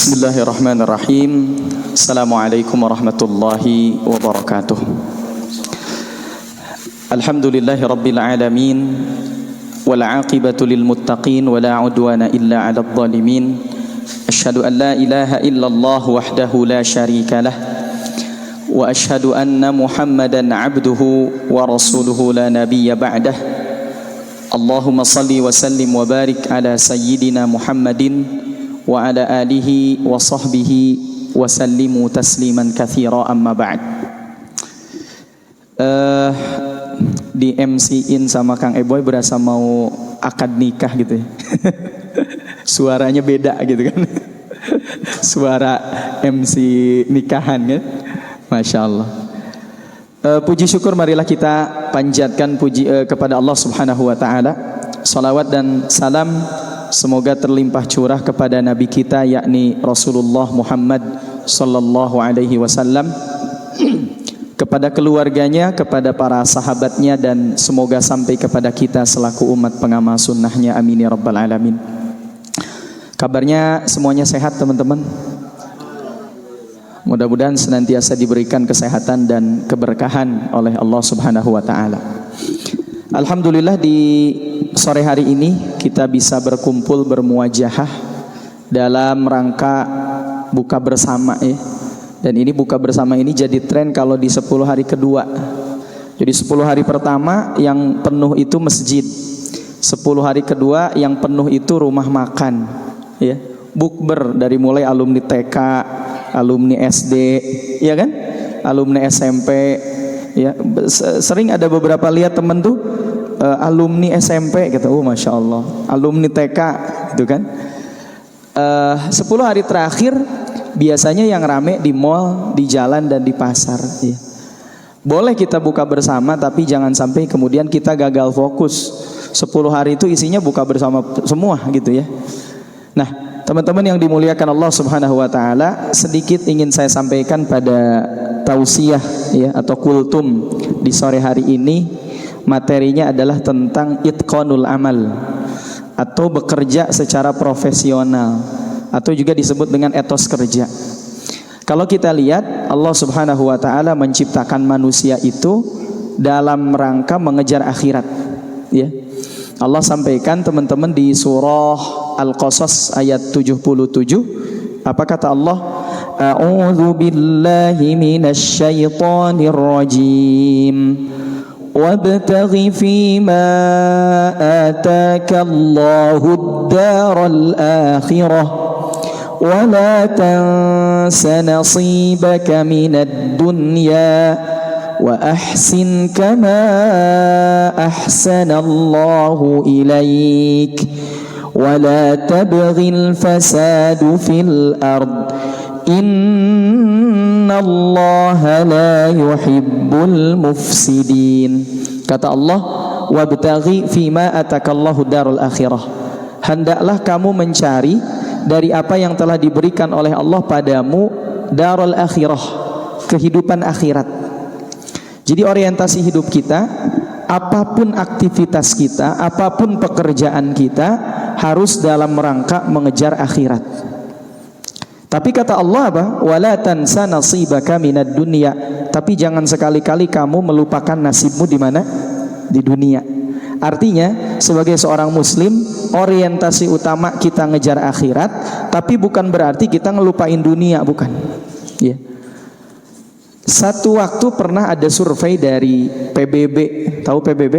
Bismillahirrahmanirrahim. Assalamualaikum warahmatullahi wabarakatuh. Alhamdulillahi rabbil alamin, wal aqibatu lil muttaqin, wala udwana illa 'alal zalimin. Asyhadu an la ilaha illallah wahdahu la syarika lah, wa asyhadu anna Muhammadan 'abduhu wa rasuluhu la nabiyya ba'dah. Allahumma salli wa sallim wa barik ala sayyidina Muhammadin wa ala alihi wa sahbihi wa sallimu tasliman katsira, amma ba'd. Di MC-in sama Kang Eboy berasa mau akad nikah gitu ya. Suaranya beda gitu kan. Suara MC nikahan kan. Masya Allah. Puji syukur marilah kita panjatkan puji kepada Allah Subhanahu wa taala. Salawat dan salam semoga terlimpah curah kepada Nabi kita, yakni Rasulullah Muhammad sallallahu alaihi wasallam, kepada keluarganya, kepada para sahabatnya, dan semoga sampai kepada kita selaku umat pengamal sunnahnya. Amin ya rabbal alamin. Kabarnya semuanya sehat teman-teman? Mudah-mudahan senantiasa diberikan kesehatan dan keberkahan oleh Allah Subhanahu wa taala. Alhamdulillah di sore hari ini kita bisa berkumpul bermuajahah dalam rangka buka bersama ya. Dan ini buka bersama ini jadi tren kalau di 10 hari kedua. Jadi 10 hari pertama yang penuh itu masjid, 10 hari kedua yang penuh itu rumah makan ya. Bukber dari mulai alumni TK, alumni SD, ya kan? Alumni SMP ya. Sering ada beberapa lihat temen tuh alumni SMP gitu, masya Allah, alumni TK gitu kan. 10 hari terakhir biasanya yang rame di mall, di jalan dan di pasar ya. Boleh kita buka bersama, tapi jangan sampai kemudian kita gagal fokus. 10 hari itu isinya buka bersama semua gitu ya. Nah teman-teman yang dimuliakan Allah Subhanahu wa taala, sedikit ingin saya sampaikan pada tausiah ya, atau kultum di sore hari ini. Materinya adalah tentang itqanul amal, atau bekerja secara profesional, atau juga disebut dengan etos kerja. Kalau kita lihat, Allah Subhanahu wa taala menciptakan manusia itu dalam rangka mengejar akhirat ya. Allah sampaikan teman-teman di surah Al-Qasas ayat 77. Apa kata Allah? A'udzu billahi minasy syaithanir rajim. وابتغ فيما آتاك الله الدار الآخرة ولا تنس نصيبك من الدنيا وأحسن كما أحسن الله إليك ولا تبغ الفساد في الأرض Innallaha la yuhibbul mufsidin. Kata Allah, wabtaghi fima atakallahu darul akhirah. Hendaklah kamu mencari dari apa yang telah diberikan oleh Allah padamu darul akhirah, kehidupan akhirat. Jadi orientasi hidup kita, apapun aktivitas kita, apapun pekerjaan kita, harus dalam rangka mengejar akhirat. Tapi kata Allah apa? Wala tansa nasibaka minad dunya. Tapi jangan sekali-kali kamu melupakan nasibmu di mana? Di dunia. Artinya sebagai seorang muslim, orientasi utama kita ngejar akhirat, tapi bukan berarti kita ngelupain dunia, bukan. Ya. Satu waktu pernah ada survei dari PBB. Tahu PBB?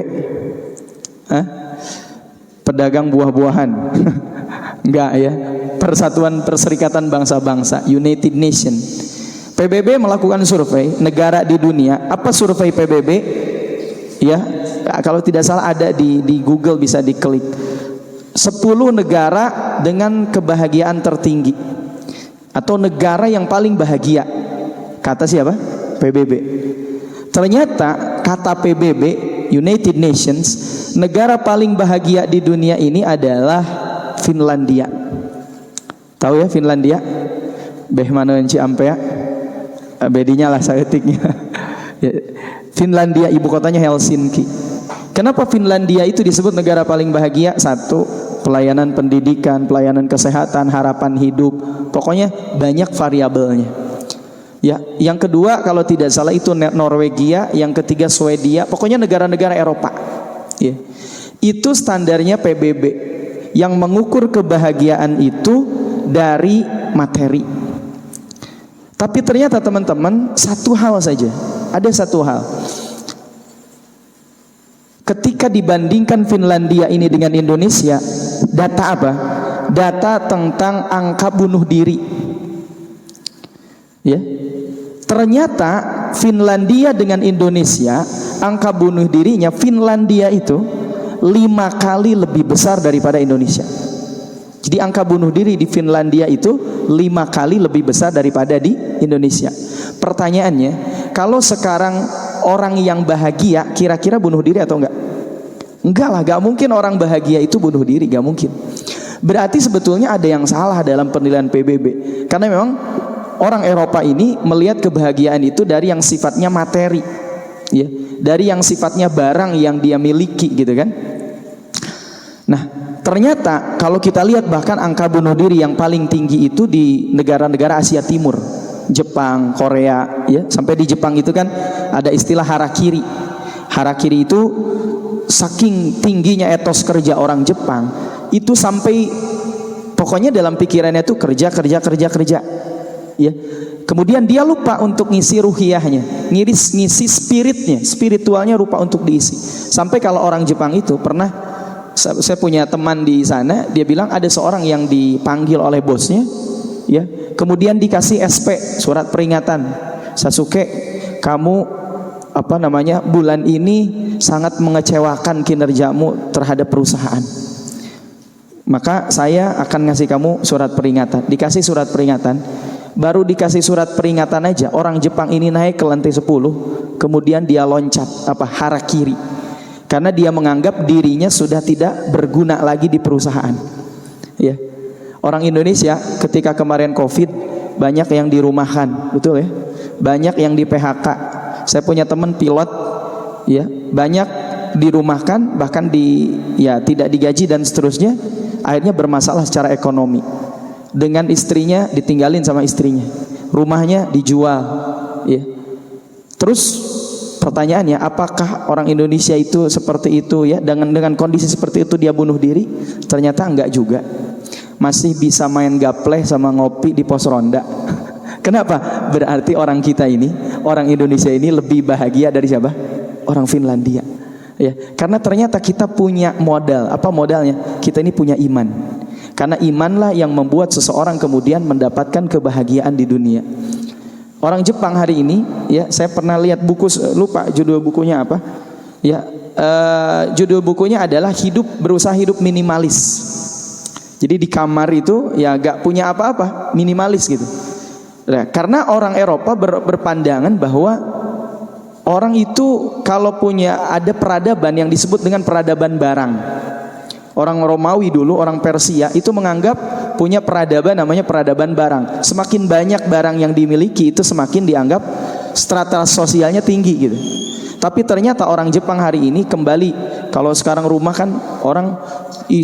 Pedagang buah-buahan. Enggak ya. Persatuan Perserikatan Bangsa-Bangsa, United Nations. PBB melakukan survei negara di dunia. Apa survei PBB? Ya, kalau tidak salah ada di Google, bisa diklik. 10 negara dengan kebahagiaan tertinggi, atau negara yang paling bahagia. Kata siapa? PBB. Ternyata kata PBB, United Nations, negara paling bahagia di dunia ini adalah Finlandia. Tahu ya Finlandia? Beh mana enci ampea? Bedinya lah saeutiknya. Finlandia ibu kotanya Helsinki. Kenapa Finlandia itu disebut negara paling bahagia? Satu, pelayanan pendidikan, pelayanan kesehatan, harapan hidup, pokoknya banyak variabelnya. Ya, yang kedua kalau tidak salah itu Norwegia, yang ketiga Swedia, pokoknya negara-negara Eropa. Ya. Itu standarnya PBB yang mengukur kebahagiaan itu dari materi. Tapi ternyata teman-teman, satu hal saja, ada satu hal. Ketika dibandingkan Finlandia ini dengan Indonesia, data apa? Data tentang angka bunuh diri. Ya. Ternyata Finlandia dengan Indonesia, angka bunuh dirinya Finlandia itu 5 kali lebih besar daripada Indonesia. Jadi angka bunuh diri di Finlandia itu 5 kali lebih besar daripada di Indonesia. Pertanyaannya, kalau sekarang orang yang bahagia kira-kira bunuh diri atau enggak? Enggak lah, enggak mungkin orang bahagia itu bunuh diri, enggak mungkin. Berarti sebetulnya ada yang salah dalam penilaian PBB. Karena memang orang Eropa ini melihat kebahagiaan itu dari yang sifatnya materi, ya, dari yang sifatnya barang yang dia miliki, gitu kan. Nah, ternyata kalau kita lihat bahkan angka bunuh diri yang paling tinggi itu di negara-negara Asia Timur, Jepang, Korea, ya, sampai di Jepang itu kan ada istilah harakiri. Harakiri itu saking tingginya etos kerja orang Jepang, itu sampai pokoknya dalam pikirannya itu kerja, ya. Kemudian dia lupa untuk ngisi ruhiyahnya, ngisi spiritnya, spiritualnya lupa untuk diisi. Sampai kalau orang Jepang itu pernah, saya punya teman di sana, dia bilang ada seorang yang dipanggil oleh bosnya, ya, kemudian dikasih SP, surat peringatan, Sasuke, kamu bulan ini sangat mengecewakan kinerjamu terhadap perusahaan, maka saya akan ngasih kamu surat peringatan. Dikasih surat peringatan, baru dikasih surat peringatan aja, orang Jepang ini naik ke lantai 10, kemudian dia loncat, harakiri. Karena dia menganggap dirinya sudah tidak berguna lagi di perusahaan. Ya. Orang Indonesia ketika kemarin Covid banyak yang dirumahkan, betul ya? Banyak yang di PHK. Saya punya teman pilot, ya, banyak dirumahkan, bahkan tidak digaji dan seterusnya. Akhirnya bermasalah secara ekonomi. Dengan istrinya ditinggalin sama istrinya, rumahnya dijual, ya. Terus pertanyaannya, apakah orang Indonesia itu seperti itu, ya, dengan kondisi seperti itu dia bunuh diri? Ternyata enggak juga. Masih bisa main gapleh sama ngopi di pos ronda. Kenapa? Berarti orang kita ini, orang Indonesia ini lebih bahagia dari siapa? Orang Finlandia. Ya, karena ternyata kita punya modal. Apa modalnya? Kita ini punya iman. Karena imanlah yang membuat seseorang kemudian mendapatkan kebahagiaan di dunia. Orang Jepang hari ini, ya, saya pernah lihat buku, lupa judul bukunya apa, ya, judul bukunya adalah berusaha hidup minimalis. Jadi di kamar itu ya gak punya apa-apa, minimalis gitu. Nah, karena orang Eropa berpandangan bahwa orang itu kalau ada peradaban yang disebut dengan peradaban barang. Orang Romawi dulu, orang Persia itu menganggap punya peradaban namanya peradaban barang. Semakin banyak barang yang dimiliki itu semakin dianggap strata sosialnya tinggi gitu. Tapi ternyata orang Jepang hari ini kembali, kalau sekarang rumah kan orang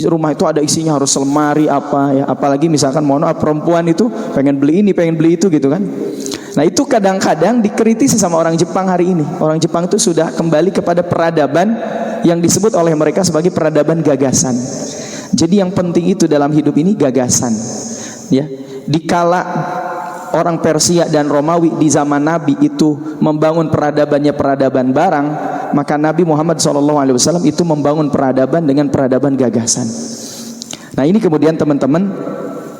rumah itu ada isinya harus lemari apa, ya, apalagi misalkan perempuan itu pengen beli ini, pengen beli itu gitu kan. Nah, itu kadang-kadang dikritisi sama orang Jepang hari ini. Orang Jepang itu sudah kembali kepada peradaban yang disebut oleh mereka sebagai peradaban gagasan. Jadi yang penting itu dalam hidup ini gagasan. Ya, dikala orang Persia dan Romawi di zaman Nabi itu membangun peradabannya peradaban barang, maka Nabi Muhammad SAW itu membangun peradaban dengan peradaban gagasan. Nah, ini kemudian teman-teman,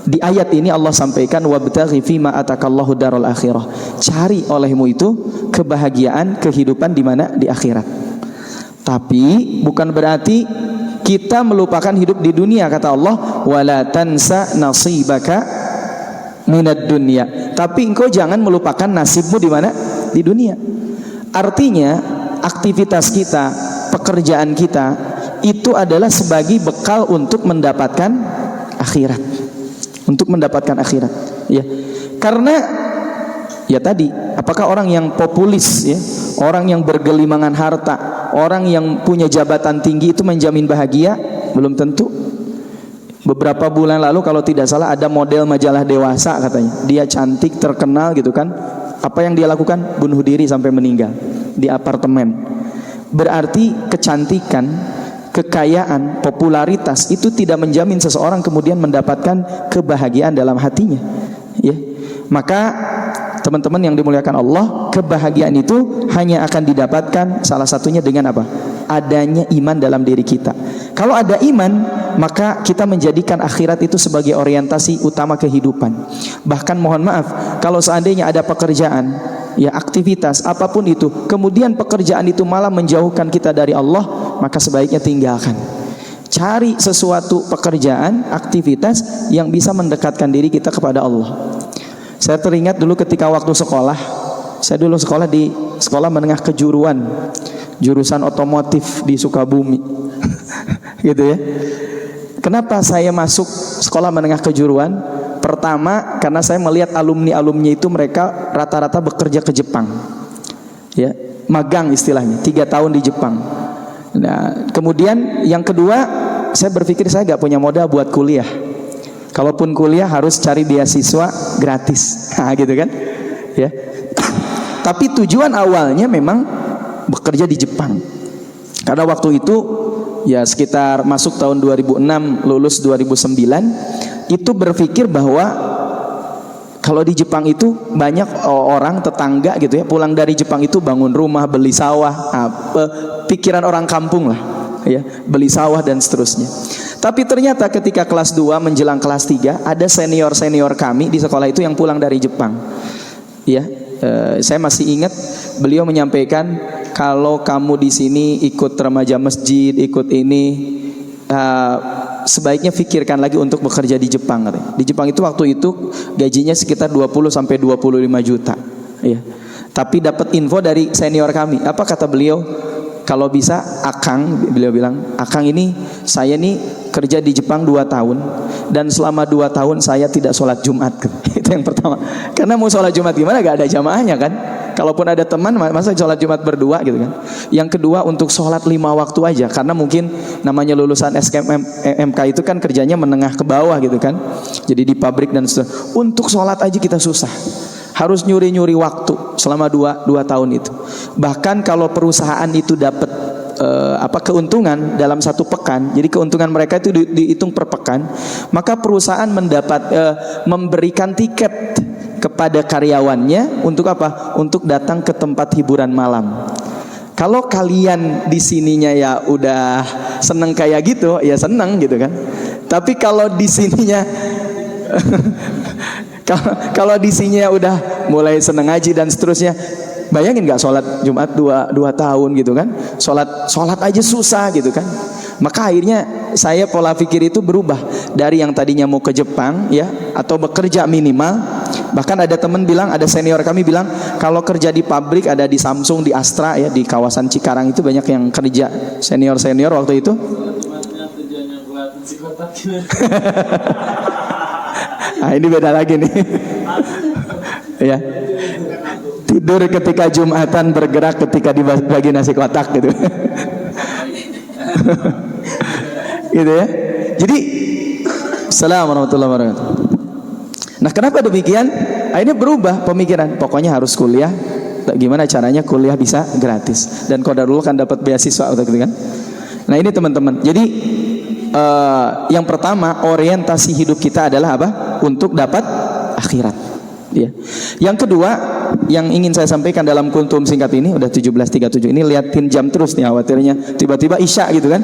di ayat ini Allah sampaikan wabtaghi fima atakallahu darul akhirah. Cari olehmu itu kebahagiaan kehidupan di mana? Di akhirat. Tapi bukan berarti kita melupakan hidup di dunia, kata Allah, wala tansa nasibaka minad dunya. Tapi engkau jangan melupakan nasibmu di mana? Di dunia. Artinya aktivitas kita, pekerjaan kita itu adalah sebagai bekal untuk mendapatkan akhirat. Untuk mendapatkan akhirat, ya. Karena ya tadi, apakah orang yang populis, ya, orang yang bergelimangan harta, orang yang punya jabatan tinggi itu menjamin bahagia? Belum tentu. Beberapa bulan lalu kalau tidak salah ada model majalah dewasa katanya. Dia cantik, terkenal gitu kan. Apa yang dia lakukan? Bunuh diri sampai meninggal di apartemen. Berarti kecantikan, kekayaan, popularitas itu tidak menjamin seseorang kemudian mendapatkan kebahagiaan dalam hatinya. Ya. Maka teman-teman yang dimuliakan Allah, kebahagiaan itu hanya akan didapatkan salah satunya dengan apa? Adanya iman dalam diri kita. Kalau ada iman, maka kita menjadikan akhirat itu sebagai orientasi utama kehidupan. Bahkan mohon maaf, kalau seandainya ada pekerjaan, ya aktivitas apapun itu, kemudian pekerjaan itu malah menjauhkan kita dari Allah, maka sebaiknya tinggalkan. Cari sesuatu pekerjaan, aktivitas yang bisa mendekatkan diri kita kepada Allah. Saya teringat dulu ketika waktu sekolah, saya dulu sekolah di sekolah menengah kejuruan, jurusan otomotif di Sukabumi. Gitu ya. Kenapa saya masuk sekolah menengah kejuruan? Pertama, karena saya melihat alumni-alumni itu mereka rata-rata bekerja ke Jepang. Ya, magang istilahnya, 3 tahun di Jepang. Nah, kemudian yang kedua, saya berpikir saya gak punya modal buat kuliah. Kalaupun kuliah harus cari beasiswa gratis. Nah, gitu kan? Ya. Tapi tujuan awalnya memang bekerja di Jepang. Karena waktu itu ya sekitar masuk tahun 2006, lulus 2009, itu berpikir bahwa kalau di Jepang itu banyak orang tetangga gitu ya, pulang dari Jepang itu bangun rumah, beli sawah, pikiran orang kampung lah ya, beli sawah dan seterusnya. Tapi ternyata ketika kelas 2 menjelang kelas 3 ada senior-senior kami di sekolah itu yang pulang dari Jepang. Ya, saya masih ingat beliau menyampaikan, kalau kamu di sini ikut remaja masjid, ikut ini, sebaiknya pikirkan lagi untuk bekerja di Jepang. Di Jepang itu waktu itu gajinya sekitar 20 sampai 25 juta. Ya. Tapi dapat info dari senior kami. Apa kata beliau? Kalau bisa Akang, beliau bilang, Akang ini saya nih kerja di Jepang 2 tahun dan selama 2 tahun saya tidak sholat Jumat. Itu yang pertama. Karena mau sholat Jumat gimana, gak ada jamaahnya kan. Kalaupun ada teman, masa sholat Jumat berdua gitu kan. Yang kedua, untuk sholat 5 waktu aja. Karena mungkin namanya lulusan SKMK itu kan kerjanya menengah ke bawah gitu kan. Jadi di pabrik dan seterusnya. Untuk sholat aja kita susah, harus nyuri-nyuri waktu selama 2 tahun itu. Bahkan kalau perusahaan itu dapat keuntungan dalam 1 pekan, jadi keuntungan mereka itu dihitung per pekan, maka perusahaan memberikan tiket kepada karyawannya untuk apa? Untuk datang ke tempat hiburan malam. Kalau kalian di sininya ya udah seneng kayak gitu, ya seneng gitu kan. Tapi kalau di sininya kalau di sininya udah mulai seneng ngaji dan seterusnya, bayangin gak sholat Jumat 2 tahun gitu kan. Sholat aja susah gitu kan. Maka akhirnya saya pola pikir itu berubah. Dari yang tadinya mau ke Jepang ya, atau bekerja minimal. Bahkan ada teman bilang, ada senior kami bilang, kalau kerja di pabrik, ada di Samsung, di Astra ya, di kawasan Cikarang itu banyak yang kerja senior-senior waktu itu. Nah ini beda lagi nih. Ya. Tidur ketika Jumatan, bergerak ketika dibagi nasi kotak gitu. Gitu ya. Jadi Assalamualaikum warahmatullahi wabarakatuh. Nah kenapa demikian? Akhirnya berubah pemikiran, pokoknya harus kuliah. Gimana caranya kuliah bisa gratis, dan qadarullah kan dapat beasiswa gitu kan. Nah ini teman-teman, jadi yang pertama, orientasi hidup kita adalah apa? Untuk dapat akhirat ya. Yang kedua yang ingin saya sampaikan dalam kultum singkat ini, udah 17.37 ini, liatin jam terus nih, khawatirnya tiba-tiba isya gitu kan.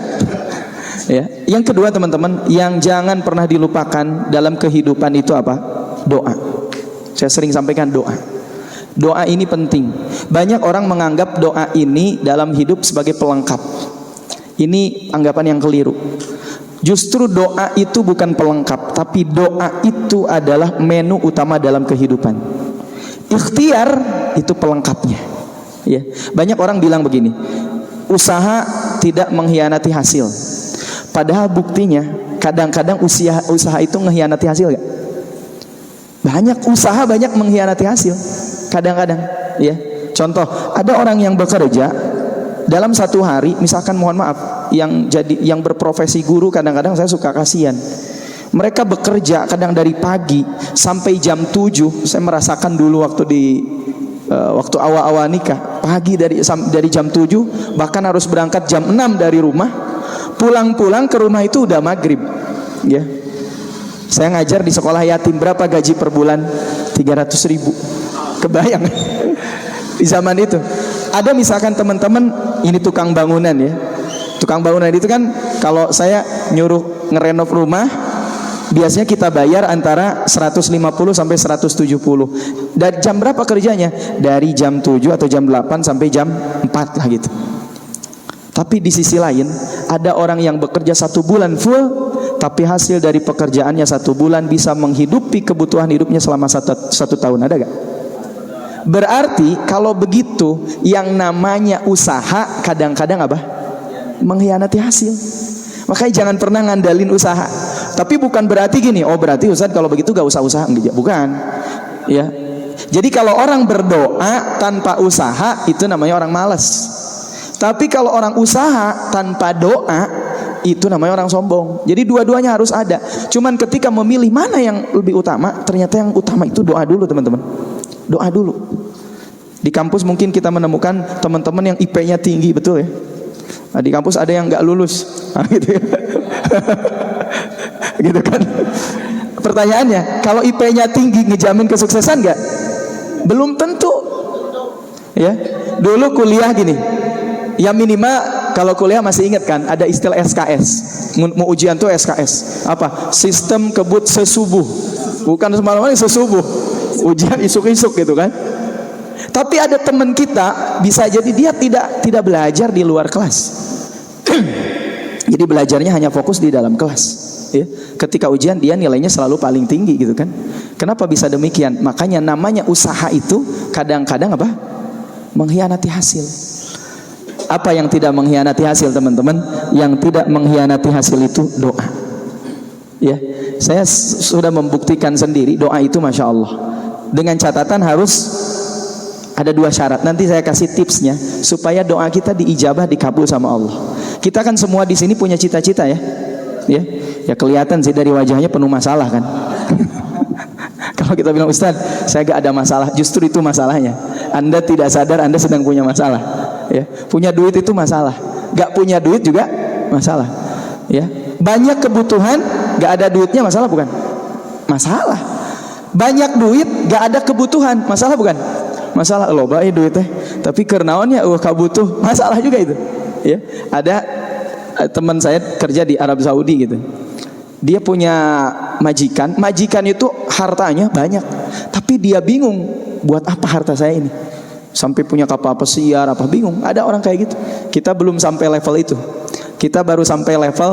Ya. Yang kedua teman-teman, yang jangan pernah dilupakan dalam kehidupan itu apa? Doa. Saya sering sampaikan doa. Doa ini penting. Banyak orang menganggap doa ini dalam hidup sebagai pelengkap. Ini anggapan yang keliru. Justru doa itu bukan pelengkap, tapi doa itu adalah menu utama dalam kehidupan. Ikhtiar itu pelengkapnya. Ya. Banyak orang bilang begini, usaha tidak mengkhianati hasil. Padahal buktinya kadang-kadang usaha itu mengkhianati hasil gak? Banyak usaha banyak mengkhianati hasil. Kadang-kadang ya. Contoh, ada orang yang bekerja dalam 1 hari, misalkan mohon maaf, yang berprofesi guru, kadang-kadang saya suka kasihan. Mereka bekerja kadang dari pagi sampai jam 7. Saya merasakan dulu waktu awal-awal nikah, pagi dari jam 7, bahkan harus berangkat jam 6 dari rumah. Pulang-pulang ke rumah itu udah maghrib. Ya. Saya ngajar di sekolah yatim, berapa gaji per bulan? 300.000. Kebayang? Di zaman itu. Ada misalkan teman-teman ini tukang bangunan ya. Tukang bangunan itu kan kalau saya nyuruh ngerenov rumah, biasanya kita bayar antara 150 sampai 170. Dan jam berapa kerjanya? Dari jam 7 atau jam 8 sampai jam 4 lah gitu. Tapi di sisi lain ada orang yang bekerja 1 bulan full, tapi hasil dari pekerjaannya 1 bulan bisa menghidupi kebutuhan hidupnya selama satu tahun. Ada gak? Berarti kalau begitu, yang namanya usaha kadang-kadang apa? Mengkhianati hasil. Makanya jangan pernah ngandalin usaha. Tapi bukan berarti gini, oh berarti Ustaz kalau begitu gak usah usaha. Bukan. Ya. Jadi kalau orang berdoa tanpa usaha, itu namanya orang malas. Tapi kalau orang usaha tanpa doa, itu namanya orang sombong. Jadi dua-duanya harus ada. Cuman ketika memilih mana yang lebih utama, ternyata yang utama itu doa dulu, teman-teman. Doa dulu. Di kampus mungkin kita menemukan teman-teman yang IP-nya tinggi, betul ya. Nah, di kampus ada yang nggak lulus, gitu ya. Gitu kan. Pertanyaannya, kalau IP-nya tinggi ngejamin kesuksesan nggak? Belum tentu. Ya, dulu kuliah gini. Ya minimal kalau kuliah masih ingat kan, ada istilah SKS. Mau ujian tuh SKS. Apa? Sistem kebut sesubuh. Bukan semalam sesubuh. Ujian isuk-isuk gitu kan. Tapi ada teman kita bisa jadi dia tidak belajar di luar kelas. Jadi belajarnya hanya fokus di dalam kelas. Ya. Ketika ujian dia nilainya selalu paling tinggi gitu kan. Kenapa bisa demikian? Makanya namanya usaha itu kadang-kadang apa? Mengkhianati hasil. Apa yang tidak mengkhianati hasil, teman-teman? Yang tidak mengkhianati hasil itu doa. Ya, saya sudah membuktikan sendiri doa itu masya Allah. Dengan catatan harus ada 2 syarat. Nanti saya kasih tipsnya supaya doa kita diijabah, dikabul sama Allah. Kita kan semua di sini punya cita-cita ya. Ya, ya kelihatan sih dari wajahnya penuh masalah kan. Kalau kita bilang Ustaz, saya gak ada masalah, justru itu masalahnya. Anda tidak sadar Anda sedang punya masalah. Ya, punya duit itu masalah. Gak punya duit juga masalah. Ya, banyak kebutuhan, gak ada duitnya masalah bukan? Masalah. Banyak duit, gak ada kebutuhan, masalah bukan? Masalah loba duitnya, tapi kernaonnya kabutuh, masalah juga itu. Ya, ada teman saya kerja di Arab Saudi gitu. Dia punya majikan itu hartanya banyak, tapi dia bingung buat apa harta saya ini. Sampai punya kapal pesiar apa bingung. Ada orang kayak gitu. Kita belum sampai level itu. Kita baru sampai level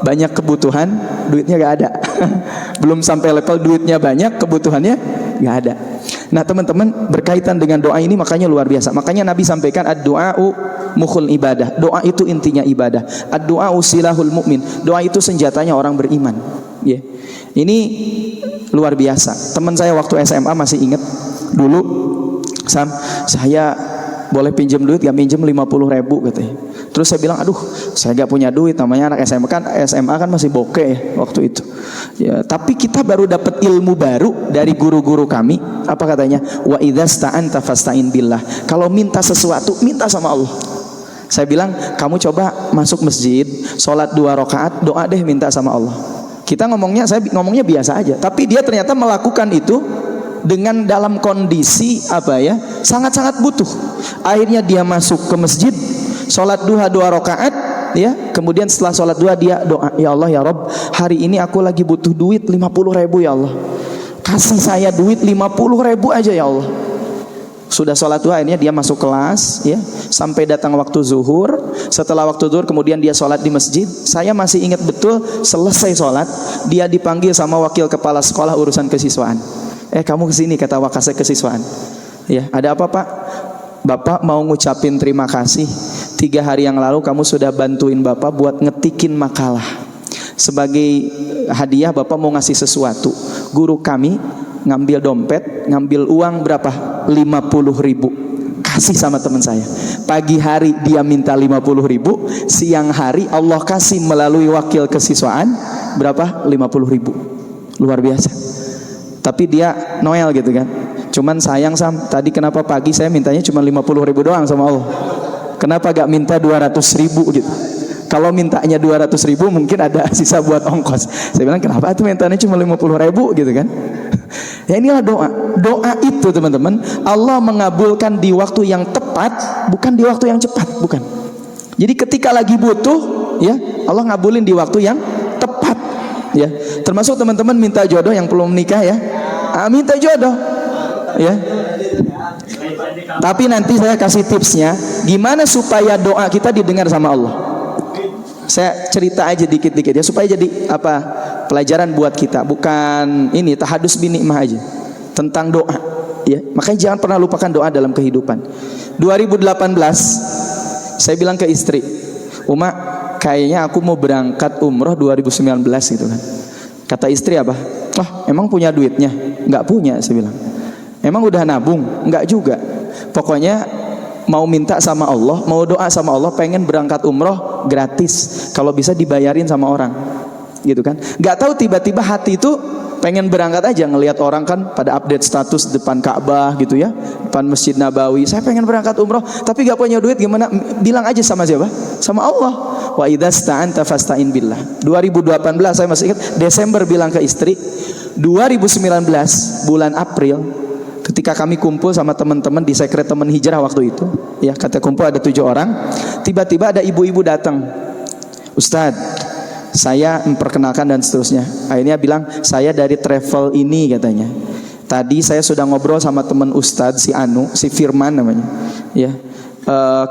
banyak kebutuhan, duitnya gak ada. Belum sampai level duitnya banyak, kebutuhannya gak ada. Nah teman-teman, berkaitan dengan doa ini makanya luar biasa. Makanya Nabi sampaikan ad-du'a'u mukhul ibadah. Doa itu intinya ibadah. Ad-du'a'u silahul mu'min. Doa itu senjatanya orang beriman. Ya. Ini luar biasa. Teman saya waktu SMA masih ingat dulu, Sam, saya boleh pinjam duit gak? Pinjam 50.000 katanya. Terus saya bilang, aduh saya gak punya duit, namanya anak SMA kan masih bokeh ya waktu itu ya. Tapi kita baru dapat ilmu baru dari guru-guru kami. Apa katanya? Wa idzasta'anta fasta'in billah. Kalau minta sesuatu, minta sama Allah. Saya bilang, kamu coba masuk masjid, sholat 2 rakaat, doa deh minta sama Allah. Kita saya ngomongnya biasa aja, tapi dia ternyata melakukan itu dengan dalam kondisi apa ya, sangat-sangat butuh. Akhirnya dia masuk ke masjid, sholat duha 2 rakaat, ya. Kemudian setelah sholat duha dia doa, ya Allah ya Rabb, hari ini aku lagi butuh duit 50.000 ya Allah. Kasih saya duit 50.000 aja ya Allah. Sudah sholat duha, akhirnya dia masuk kelas, ya, sampai datang waktu zuhur. Setelah waktu zuhur kemudian dia sholat di masjid. Saya masih ingat betul, selesai sholat dia dipanggil sama wakil kepala sekolah urusan kesiswaan. Kamu kesini, kata wakase kesiswaan. Ya, ada apa Pak? Bapak mau ngucapin terima kasih. 3 hari yang lalu kamu sudah bantuin Bapak buat ngetikin makalah. Sebagai hadiah Bapak mau ngasih sesuatu. Guru kami ngambil dompet, ngambil uang berapa? 50.000. Kasih sama teman saya. Pagi hari dia minta 50.000, siang hari Allah kasih melalui wakil kesiswaan berapa? 50.000. Luar biasa. Tapi dia Noel gitu kan. Cuman sayang Sam, tadi kenapa pagi saya mintanya cuma 50.000 doang sama Allah. Kenapa gak minta 200.000 gitu? Kalau mintanya 200.000 mungkin ada sisa buat ongkos. Saya bilang kenapa tuh mintanya cuma 50.000 gitu kan? Ya inilah doa. Doa itu teman-teman, Allah mengabulkan di waktu yang tepat, bukan di waktu yang cepat, bukan. Jadi ketika lagi butuh, ya Allah ngabulin di waktu yang tepat, ya. Termasuk teman-teman minta jodoh yang belum menikah ya, minta jodoh, ya. Tapi nanti saya kasih tipsnya, gimana supaya doa kita didengar sama Allah. Saya cerita aja dikit-dikit ya, supaya jadi apa, pelajaran buat kita. Bukan ini tahadus binikmah aja, tentang doa ya. Makanya jangan pernah lupakan doa dalam kehidupan. 2018 saya bilang ke istri, Uma, kayaknya aku mau berangkat umroh 2019 gitu kan. Kata istri apa? Wah, emang punya duitnya? Enggak punya, saya bilang. Emang udah nabung? Enggak juga. Pokoknya mau minta sama Allah, mau doa sama Allah, pengen berangkat umroh gratis, kalau bisa dibayarin sama orang, gitu kan? Nggak tahu tiba-tiba hati itu pengen berangkat aja, ngelihat orang kan pada update status depan Ka'bah gitu ya, depan Masjid Nabawi. Saya pengen berangkat umroh, tapi nggak punya duit, gimana? Bilang aja sama siapa? Sama Allah. Wa idza sta'anta fasta'in billah. 2018 saya masih ingat, Desember bilang ke istri. 2019 bulan April, ketika kami kumpul sama teman-teman di sekret teman hijrah waktu itu, ya kata kumpul ada 7 orang, tiba-tiba ada ibu-ibu datang, Ustadz, saya memperkenalkan dan seterusnya. Akhirnya bilang, saya dari travel ini katanya. Tadi saya sudah ngobrol sama teman Ustadz si Anu, si Firman namanya, ya.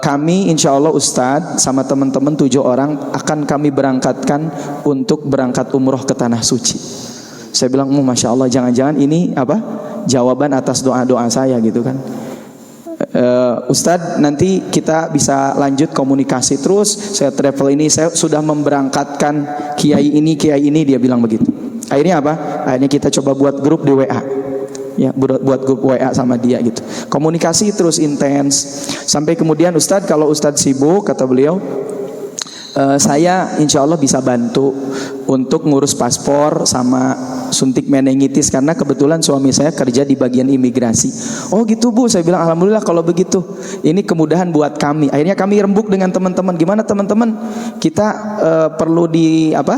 Kami insya Allah Ustadz sama teman-teman 7 orang akan kami berangkatkan untuk berangkat umroh ke tanah suci. Saya bilang, Masya Allah, jangan-jangan ini apa? Jawaban atas doa-doa saya gitu kan. Ustadz, nanti kita bisa lanjut komunikasi terus. Saya travel ini, saya sudah memberangkatkan kiai ini, dia bilang begitu. Akhirnya apa? Akhirnya kita coba buat grup di WA. Ya, buat grup WA sama dia gitu. Komunikasi terus intens. Sampai kemudian Ustadz, kalau Ustadz sibuk, kata beliau, saya insya Allah bisa bantu untuk ngurus paspor sama suntik meningitis, karena kebetulan suami saya kerja di bagian imigrasi. Oh gitu Bu, saya bilang alhamdulillah kalau begitu, ini kemudahan buat kami. Akhirnya kami rembuk dengan teman-teman, gimana teman-teman, kita perlu di apa?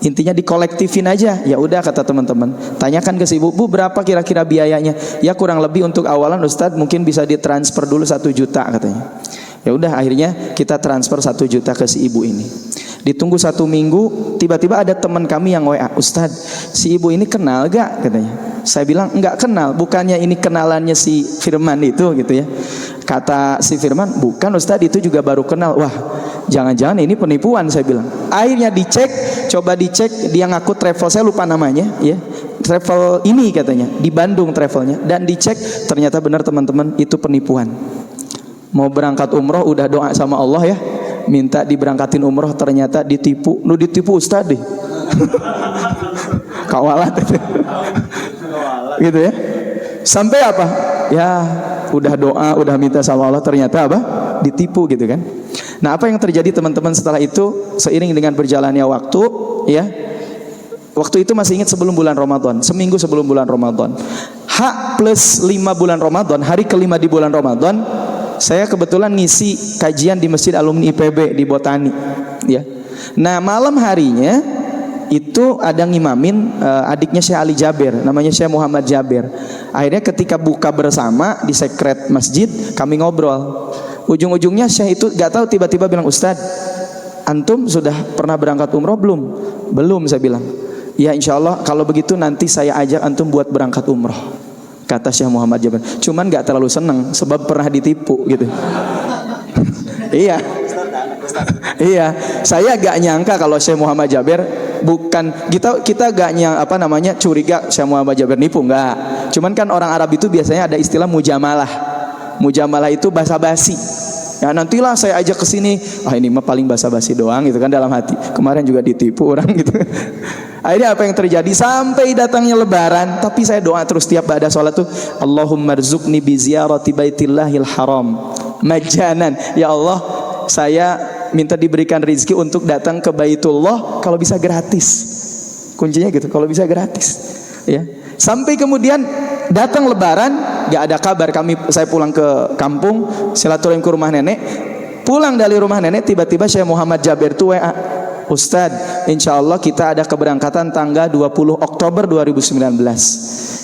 Intinya dikolektifin aja. Ya udah kata teman-teman, tanyakan ke si Bu, berapa kira-kira biayanya? Ya kurang lebih untuk awalan Ustadz mungkin bisa ditransfer dulu 1 juta katanya. Ya udah akhirnya kita transfer 1 juta ke si ibu ini. Ditunggu 1 minggu, tiba-tiba ada teman kami yang WA, Ustadz, si ibu ini kenal gak katanya. Saya bilang enggak kenal, bukannya ini kenalannya si Firman itu gitu ya. Kata si Firman, bukan Ustadz, itu juga baru kenal. Wah, jangan-jangan ini penipuan, saya bilang. Akhirnya dicek, coba dicek, dia ngaku travel, saya lupa namanya ya, travel ini katanya, di Bandung travelnya, dan dicek ternyata benar teman-teman, itu penipuan. Mau berangkat umroh udah doa sama Allah ya, minta diberangkatin umroh, ternyata ditipu. Nu ditipu Ustadz deh. Kawalat itu. Gitu ya. Sampai apa? Ya udah doa, udah minta sama Allah, ternyata apa? Ditipu gitu kan. Nah, apa yang terjadi teman-teman setelah itu, seiring dengan berjalannya waktu ya. Waktu itu masih ingat sebelum bulan Ramadan, seminggu sebelum bulan Ramadan, H+5 bulan Ramadan, hari kelima di bulan Ramadan, saya kebetulan ngisi kajian di Masjid Alumni IPB di Botani ya. Nah malam harinya itu ada ngimamin adiknya Syekh Ali Jabir, namanya Syekh Muhammad Jabir. Akhirnya ketika buka bersama di sekret masjid, kami ngobrol. Ujung-ujungnya Syekh itu gak tahu tiba-tiba bilang, Ustadz, antum sudah pernah berangkat umroh belum? Belum, saya bilang. Ya insya Allah kalau begitu nanti saya ajak antum buat berangkat umroh, kata Syekh Muhammad Jabir. Cuman gak terlalu seneng sebab pernah ditipu gitu. Iya. Iya, saya gak nyangka kalau Syekh Muhammad Jabir, bukan kita gak curiga Syekh Muhammad Jabir nipu, enggak. Cuman kan orang Arab itu biasanya ada istilah mujamalah. Mujamalah itu basa-basi. Ya nantilah saya ajak ke sini. Ini mah paling basa-basi doang gitu kan dalam hati. Kemarin juga ditipu orang gitu. Akhirnya apa yang terjadi, sampai datangnya lebaran, tapi saya doa terus tiap ba'da sholat tuh, Allahumma rzuqni bi ziyarati baitillahil haram majanan. Ya Allah, saya minta diberikan rezeki untuk datang ke Baitullah kalau bisa gratis. Kuncinya gitu, kalau bisa gratis. Ya. Sampai kemudian datang Lebaran, gak ada kabar saya pulang ke kampung, silaturahim ke rumah nenek. Pulang dari rumah nenek, tiba-tiba Syekh Muhammad Jabir itu WA, Ustadz, insya Allah kita ada keberangkatan tanggal 20 Oktober 2019.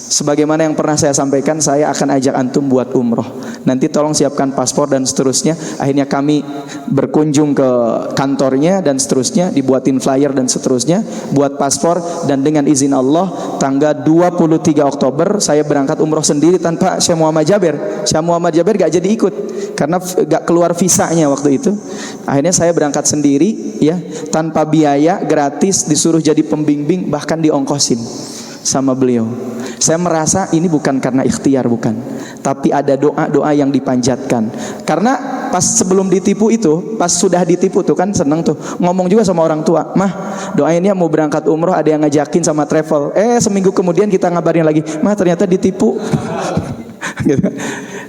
Sebagaimana yang pernah saya sampaikan, saya akan ajak antum buat umroh. Nanti tolong siapkan paspor dan seterusnya. Akhirnya kami berkunjung ke kantornya dan seterusnya, dibuatin flyer dan seterusnya, buat paspor, dan dengan izin Allah tanggal 23 Oktober saya berangkat umroh sendiri tanpa Syekh Muhammad Jabir. Syekh Muhammad Jabir gak jadi ikut karena gak keluar visanya waktu itu. Akhirnya saya berangkat sendiri, ya, tanpa biaya, gratis, disuruh jadi pembimbing, bahkan diongkosin sama beliau. Saya merasa ini bukan karena ikhtiar, bukan, tapi ada doa-doa yang dipanjatkan. Karena pas sebelum ditipu itu, pas sudah ditipu tuh kan seneng tuh, ngomong juga sama orang tua, mah doain ya mau berangkat umroh, ada yang ngajakin sama travel. Seminggu kemudian kita ngabarin lagi, mah ternyata ditipu. Gitu.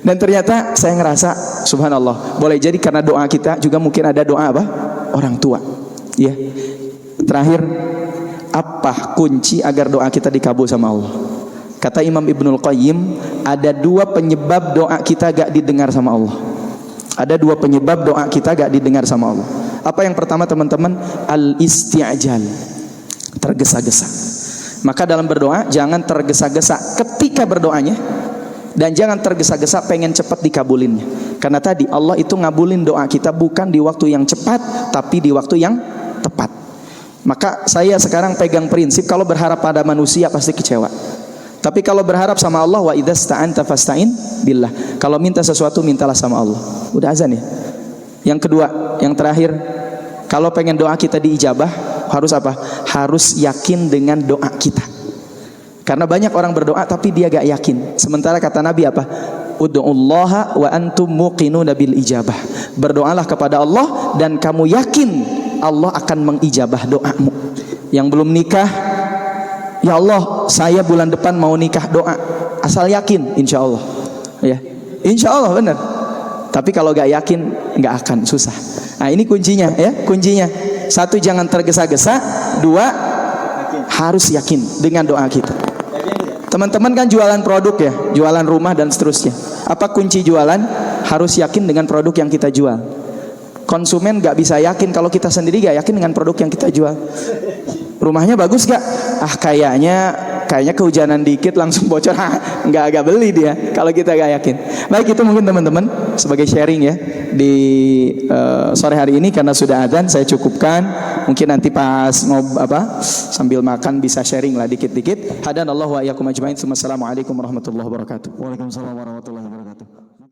Dan ternyata saya ngerasa subhanallah, boleh jadi karena doa kita juga mungkin ada doa apa? Orang tua. Ya. Terakhir, apa kunci agar doa kita dikabul sama Allah? Kata Imam Ibnul Qayyim, ada dua penyebab doa kita gak didengar sama Allah. Ada dua penyebab doa kita gak didengar sama Allah. Apa yang pertama teman-teman? Al-isti'jal, tergesa-gesa. Maka dalam berdoa jangan tergesa-gesa ketika berdoanya, dan jangan tergesa-gesa pengen cepat dikabulinnya. Karena tadi Allah itu ngabulin doa kita bukan di waktu yang cepat, tapi di waktu yang tepat. Maka saya sekarang pegang prinsip, kalau berharap pada manusia pasti kecewa. Tapi kalau berharap sama Allah, wa idza sta'anta fasta'in billah. Kalau minta sesuatu mintalah sama Allah. Udah azan ya. Yang kedua, yang terakhir, kalau pengen doa kita diijabah, harus apa? Harus yakin dengan doa kita. Karena banyak orang berdoa tapi dia gak yakin. Sementara kata Nabi apa? Ud'ullaha wa antum muqinuna bil ijabah. Berdoalah kepada Allah dan kamu yakin Allah akan mengijabah doamu. Yang belum nikah, ya Allah, saya bulan depan mau nikah, doa asal yakin, insya Allah, ya, insya Allah benar. Tapi kalau gak yakin, gak akan, susah. Nah ini kuncinya, ya, kuncinya. Satu, jangan tergesa-gesa. Dua, harus yakin dengan doa kita. Teman-teman kan jualan produk ya, jualan rumah dan seterusnya. Apa kunci jualan? Harus yakin dengan produk yang kita jual. Konsumen gak bisa yakin kalau kita sendiri gak yakin dengan produk yang kita jual. Rumahnya bagus gak? Kayaknya kehujanan dikit langsung bocor. Gak beli dia kalau kita gak yakin. Baik, itu mungkin teman-teman sebagai sharing ya di sore hari ini. Karena sudah adzan saya cukupkan. Mungkin nanti pas sambil makan bisa sharing lah dikit-dikit. Hadanallahu wa iyyakum ajmain. Assalamualaikum warahmatullahi wabarakatuh. Waalaikumsalam warahmatullahi wabarakatuh.